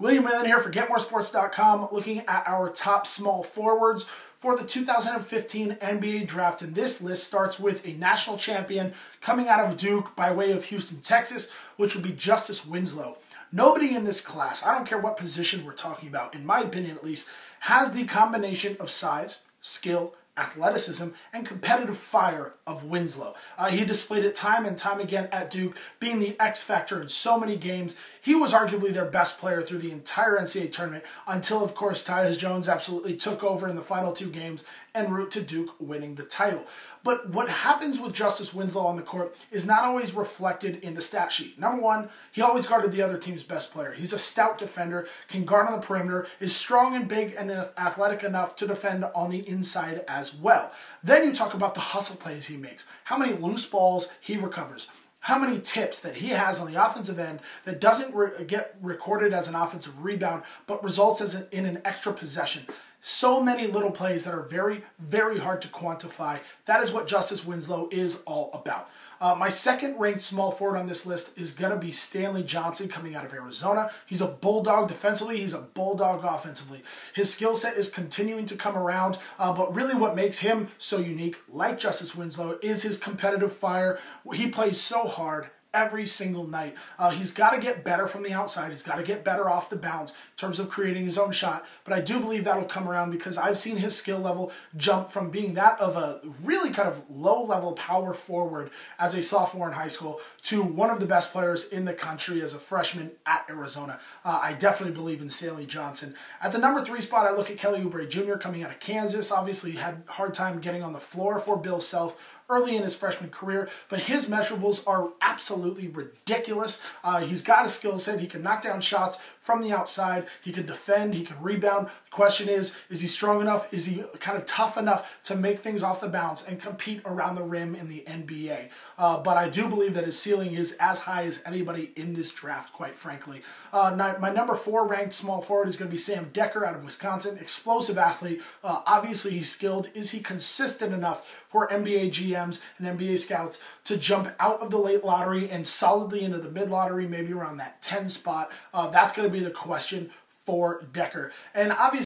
William Whalen here for GetMoreSports.com, looking at our top small forwards for the 2015 NBA Draft. And this list starts with a national champion coming out of Duke by way of Houston, Texas, which would be Justice Winslow. Nobody in this class, I don't care what position we're talking about, in my opinion at least, has the combination of size, skill, athleticism, and competitive fire of Winslow. He displayed it time and time again at Duke, being the X factor in so many games. He was arguably their best player through the entire NCAA tournament until, of course, Tyus Jones absolutely took over in the final two games en route to Duke winning the title. But what happens with Justice Winslow on the court is not always reflected in the stat sheet. Number one, he always guarded the other team's best player. He's a stout defender, can guard on the perimeter, is strong and big and athletic enough to defend on the inside as well. Then you talk about the hustle plays he makes, how many loose balls he recovers, how many tips that he has on the offensive end that doesn't get recorded as an offensive rebound, but results in an extra possession. So many little plays that are very, very hard to quantify. That is what Justice Winslow is all about. My second ranked small forward on this list is going to be Stanley Johnson coming out of Arizona. He's a bulldog defensively. He's a bulldog offensively. His skill set is continuing to come around, but really what makes him so unique, like Justice Winslow, is his competitive fire. He plays so hard every single night. He's got to get better from the outside. He's got to get better off the bounce in terms of creating his own shot. But I do believe that'll come around because I've seen his skill level jump from being that of a really kind of low-level power forward as a sophomore in high school to one of the best players in the country as a freshman at Arizona. I definitely believe in Stanley Johnson. At the number 3 spot, I look at Kelly Oubre Jr. coming out of Kansas. Obviously, he had a hard time getting on the floor for Bill Self early in his freshman career, but his measurables are absolutely ridiculous. He's got a skill set. He can knock down shots from the outside. He can defend. He can rebound. The question is he strong enough? Is he kind of tough enough to make things off the bounce and compete around the rim in the NBA? But I do believe that his ceiling is as high as anybody in this draft, quite frankly. My number 4 ranked small forward is going to be Sam Dekker out of Wisconsin. Explosive athlete. Obviously, he's skilled. Is he consistent enough for NBA GMs and NBA scouts to jump out of the late lottery and solidly into the mid-lottery, maybe around that 10 spot? That's going to be the question for Dekker. And obviously,